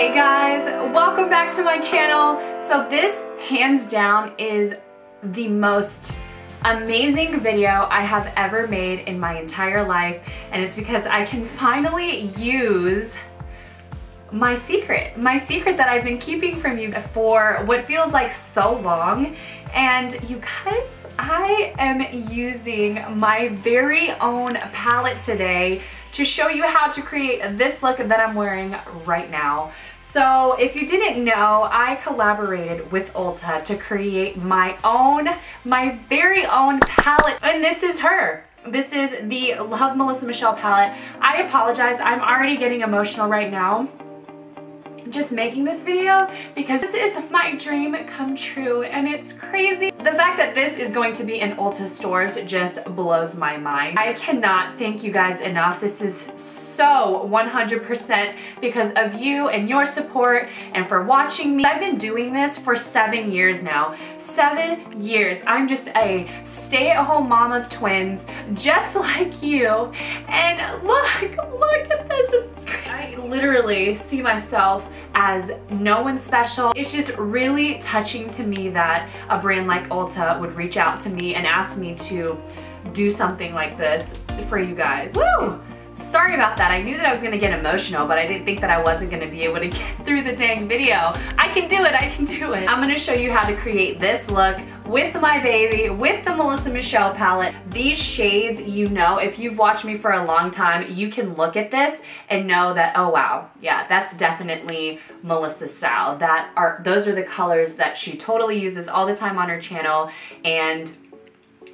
Hey guys, welcome back to my channel. So this hands down is the most amazing video I have ever made in my entire life, and it's because I can finally use my secret that I've been keeping from you for what feels like so long. And you guys, I am using my very own palette today to show you how to create this look that I'm wearing right now. So if you didn't know, I collaborated with Ulta to create my very own palette, and this is her. This is the Love Melissa Michelle palette. I apologize, I'm already getting emotional right now just making this video because this is my dream come true, and it's crazy. The fact that this is going to be in Ulta stores just blows my mind. I cannot thank you guys enough. This is so 100% because of you and your support and for watching me. I've been doing this for 7 years now. 7 years. I'm just a stay-at-home mom of twins just like you, and look at this. This is crazy. I literally see myself as no one special. It's just really touching to me that a brand like Ulta would reach out to me and ask me to do something like this for you guys. Woo! Sorry about that. I knew that I was gonna get emotional, but I didn't think that I wasn't gonna be able to get through the dang video. I can do it, I can do it. I'm gonna show you how to create this look with my baby, with the Melissa Michelle palette. These shades, you know, if you've watched me for a long time, you can look at this and know that, oh wow, yeah, that's definitely Melissa style. Those are the colors that she totally uses all the time on her channel, and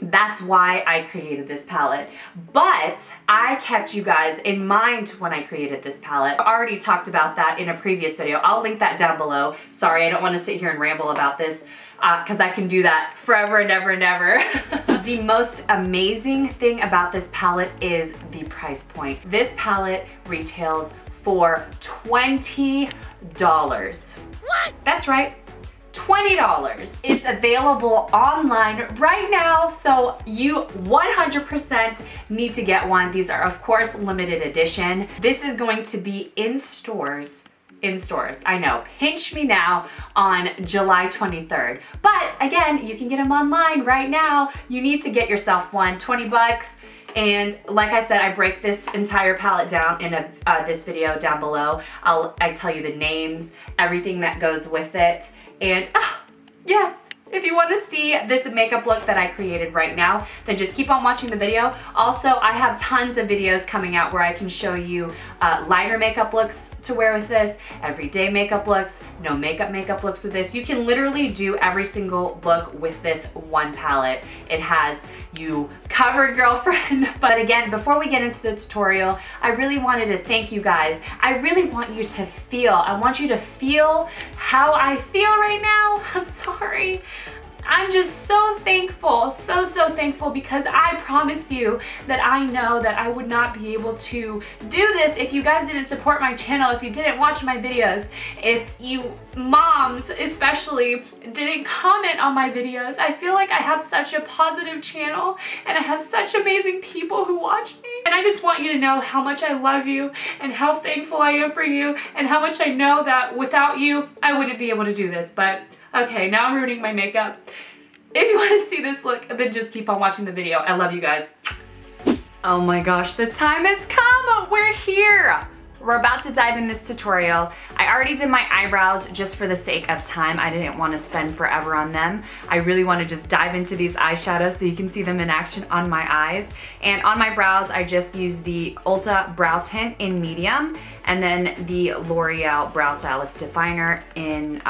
that's why I created this palette. But I kept you guys in mind when I created this palette. I already talked about that in a previous video. I'll link that down below. Sorry, I don't want to sit here and ramble about this because I can do that forever and ever and ever. The most amazing thing about this palette is the price point. This palette retails for $20. What? That's right. $20. It's available online right now, so you 100% need to get one. These are, of course, limited edition. This is going to be in stores. I know, pinch me now on July 23rd. But again, you can get them online right now. You need to get yourself one, 20 bucks. And like I said, I break this entire palette down in this video down below. I tell you the names, everything that goes with it. And yes, if you want to see this makeup look that I created right now, then just keep on watching the video. Also, I have tons of videos coming out where I can show you lighter makeup looks to wear with this, everyday makeup looks, no makeup looks with this. You can literally do every single look with this one palette. It has you covered, girlfriend. But again, before we get into the tutorial, I really wanted to thank you guys. I really want you to feel, I want you to feel how I feel right now. I'm sorry. I'm just so thankful, so thankful, because I promise you that I know that I would not be able to do this if you guys didn't support my channel, if you didn't watch my videos, if you moms especially didn't comment on my videos. I feel like I have such a positive channel and I have such amazing people who watch me, and I just want you to know how much I love you and how thankful I am for you and how much I know that without you I wouldn't be able to do this. But okay, now I'm ruining my makeup. If you want to see this look, then just keep on watching the video. I love you guys. Oh my gosh, the time has come. We're here. We're about to dive in this tutorial. I already did my eyebrows just for the sake of time. I didn't want to spend forever on them. I really want to just dive into these eyeshadows so you can see them in action on my eyes. And on my brows, I just used the Ulta Brow Tint in medium, and then the L'Oreal Brow Stylist Definer in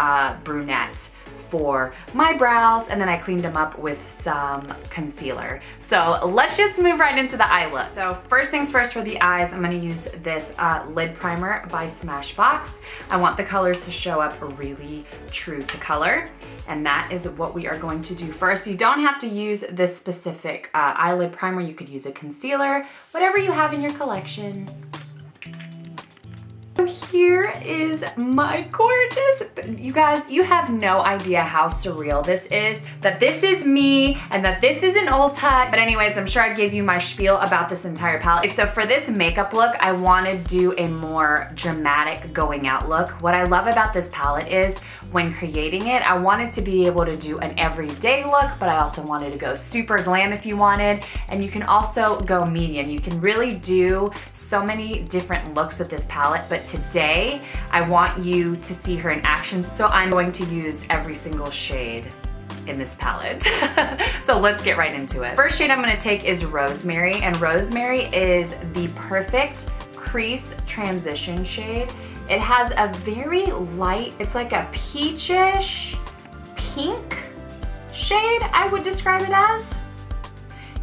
brunette for my brows, and then I cleaned them up with some concealer. So let's just move right into the eye look. So first things first, for the eyes, I'm gonna use this lid primer by Smashbox. I want the colors to show up really true to color, and that is what we are going to do first. You don't have to use this specific eyelid primer. You could use a concealer, whatever you have in your collection. So here is my gorgeous, you guys, you have no idea how surreal this is, that this is me and that this is an Ulta. But anyways, I'm sure I gave you my spiel about this entire palette. So for this makeup look, I want to do a more dramatic going out look. What I love about this palette is when creating it, I wanted to be able to do an everyday look, but I also wanted to go super glam if you wanted. And you can also go medium. You can really do so many different looks with this palette, but today I want you to see her in action. So I'm going to use every single shade in this palette. So let's get right into it. First shade I'm gonna take is Rosemary, and Rosemary is the perfect crease transition shade. It has a very light, it's like a peachish pink shade, I would describe it as.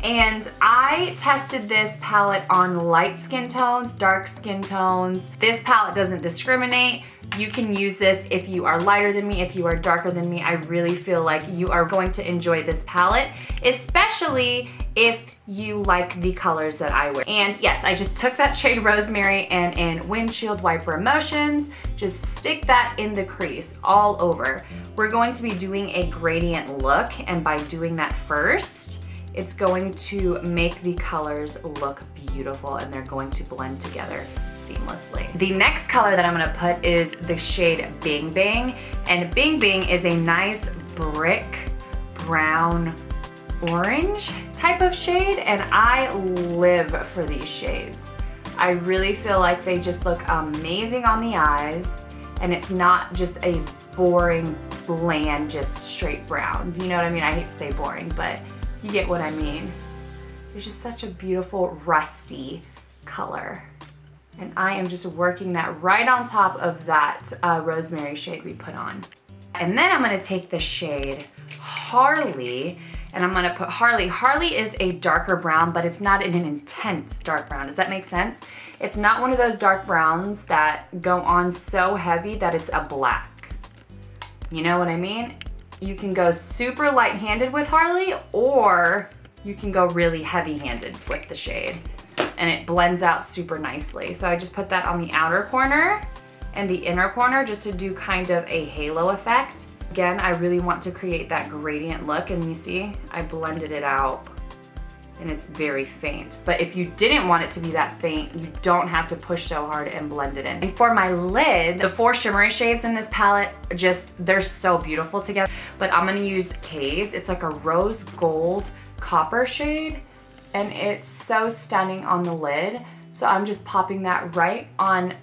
And I tested this palette on light skin tones, dark skin tones. This palette doesn't discriminate. You can use this if you are lighter than me, if you are darker than me. I really feel like you are going to enjoy this palette, especially if you like the colors that I wear. And yes, I just took that shade Rosemary and in Windshield Wiper Emotions, just stick that in the crease all over. We're going to be doing a gradient look, and by doing that first, it's going to make the colors look beautiful and they're going to blend together seamlessly. The next color that I'm gonna put is the shade Bing Bang, and Bing Bang is a nice brick brown orange type of shade, and I live for these shades. I really feel like they just look amazing on the eyes, and it's not just a boring, bland, just straight brown. Do you know what I mean? I hate to say boring, but you get what I mean. It's just such a beautiful rusty color. And I am just working that right on top of that Rosemary shade we put on. And then I'm gonna take the shade Harley, and I'm gonna put Harley. Harley is a darker brown, but it's not an intense dark brown. Does that make sense? It's not one of those dark browns that go on so heavy that it's a black. You know what I mean? You can go super light-handed with Harley, or you can go really heavy-handed with the shade, and it blends out super nicely. So I just put that on the outer corner and the inner corner just to do kind of a halo effect. Again, I really want to create that gradient look, and you see, I blended it out and it's very faint. But if you didn't want it to be that faint, you don't have to push so hard and blend it in. And for my lid, the 4 shimmery shades in this palette, they're so beautiful together. But I'm gonna use Cade's. It's like a rose gold copper shade, and it's so stunning on the lid. So I'm just popping that right on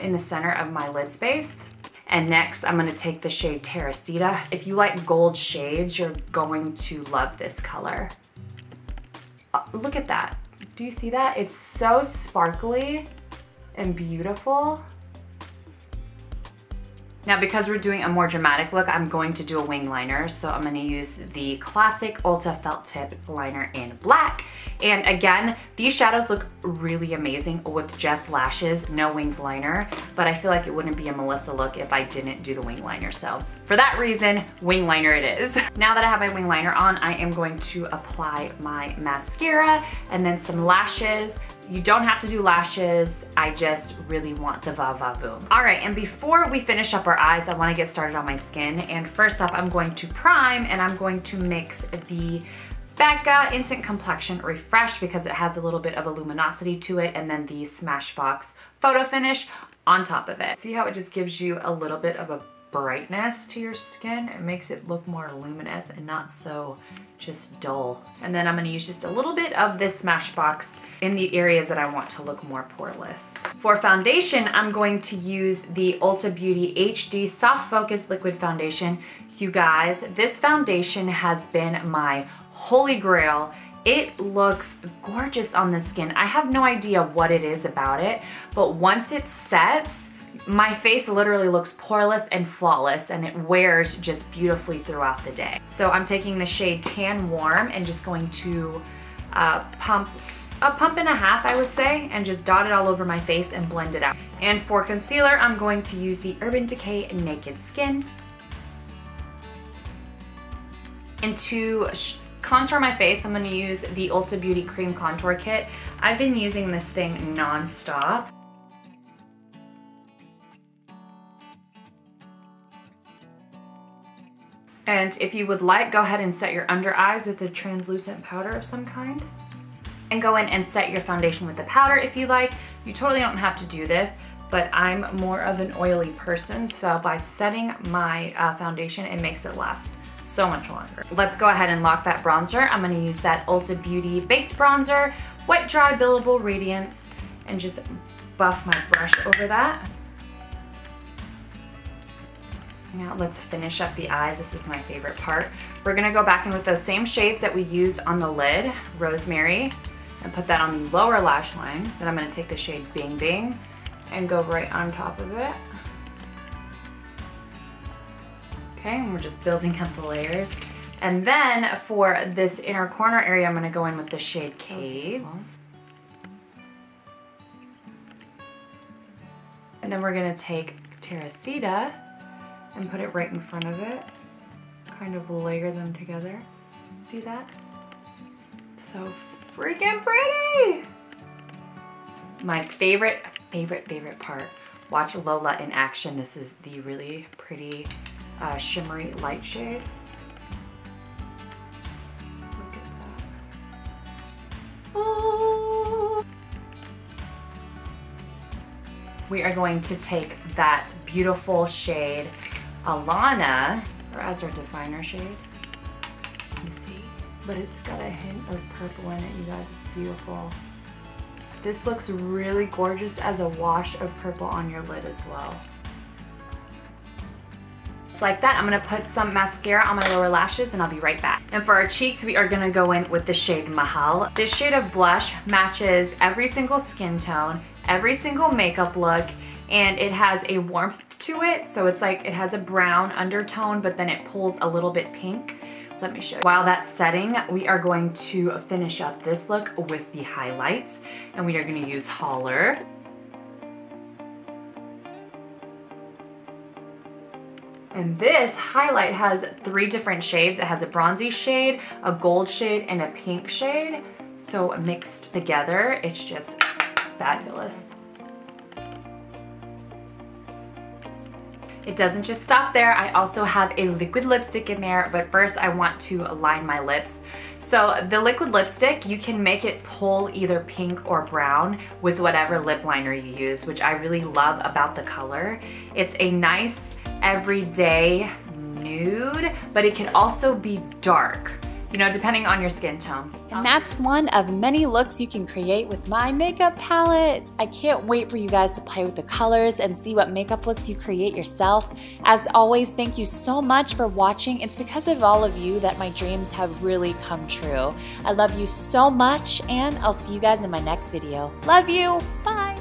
in the center of my lid space. And next, I'm gonna take the shade Teresita. If you like gold shades, you're going to love this color. Look at that. Do you see that? It's so sparkly and beautiful. Now, because we're doing a more dramatic look, I'm going to do a wing liner. So I'm gonna use the classic Ulta Felt Tip liner in black. And again, these shadows look really amazing with just lashes, no winged liner, but I feel like it wouldn't be a Melissa look if I didn't do the wing liner. So for that reason, wing liner it is. Now that I have my wing liner on, I am going to apply my mascara and then some lashes. You don't have to do lashes. I just really want the va va voom. All right, and before we finish up our eyes, I wanna get started on my skin. And first up, I'm going to prime, and I'm going to mix the Becca Instant Complexion Refresh because it has a little bit of a luminosity to it, and then the Smashbox Photo Finish on top of it. See how it just gives you a little bit of a brightness to your skin? It makes it look more luminous and not so just dull. And then I'm gonna use just a little bit of this Smashbox in the areas that I want to look more poreless. For foundation, I'm going to use the Ulta Beauty HD Soft Focus Liquid Foundation. You guys, this foundation has been my holy grail. It looks gorgeous on the skin. I have no idea what it is about it, but once it sets, my face literally looks poreless and flawless, and it wears just beautifully throughout the day. So I'm taking the shade Tan Warm and just going to pump a pump and a half, I would say, and just dot it all over my face and blend it out. And for concealer, I'm going to use the Urban Decay Naked Skin. And to contour my face, I'm gonna use the Ulta Beauty Cream Contour Kit. I've been using this thing non-stop. And if you would like, go ahead and set your under eyes with a translucent powder of some kind. And go in and set your foundation with the powder if you like. You totally don't have to do this, but I'm more of an oily person, so by setting my foundation, it makes it last so much longer. Let's go ahead and lock that bronzer. I'm gonna use that Ulta Beauty Baked Bronzer, Wet Dry Buildable Radiance, and just buff my brush over that. Now let's finish up the eyes. This is my favorite part. We're gonna go back in with those same shades that we used on the lid, Rosemary, and put that on the lower lash line. Then I'm gonna take the shade Bing Bing and go right on top of it. Okay, and we're just building up the layers. And then for this inner corner area, I'm gonna go in with the shade Cades. And then we're gonna take Teresita and put it right in front of it. Kind of layer them together. See that? So freaking pretty! My favorite part. Watch Lola in action. This is the really pretty shimmery light shade. Look at that. Ooh. We are going to take that beautiful shade Alana, or as our definer shade. You see? But it's got a hint of purple in it, you guys. It's beautiful. This looks really gorgeous as a wash of purple on your lid as well. Just like that, I'm gonna put some mascara on my lower lashes and I'll be right back. And for our cheeks, we are gonna go in with the shade Mahal. This shade of blush matches every single skin tone, every single makeup look, and it has a warmth to it. So it's like it has a brown undertone, but then it pulls a little bit pink. Let me show you. While that's setting, we are going to finish up this look with the highlights, and we are going to use Holler. And this highlight has 3 different shades. It has a bronzy shade, a gold shade, and a pink shade. So mixed together, it's just fabulous. It doesn't just stop there. I also have a liquid lipstick in there, but first I want to line my lips. So the liquid lipstick, you can make it pull either pink or brown with whatever lip liner you use, which I really love about the color. It's a nice everyday nude, but it can also be dark, you know, depending on your skin tone. And that's one of many looks you can create with my makeup palette. I can't wait for you guys to play with the colors and see what makeup looks you create yourself. As always, thank you so much for watching. It's because of all of you that my dreams have really come true. I love you so much, and I'll see you guys in my next video. Love you, bye.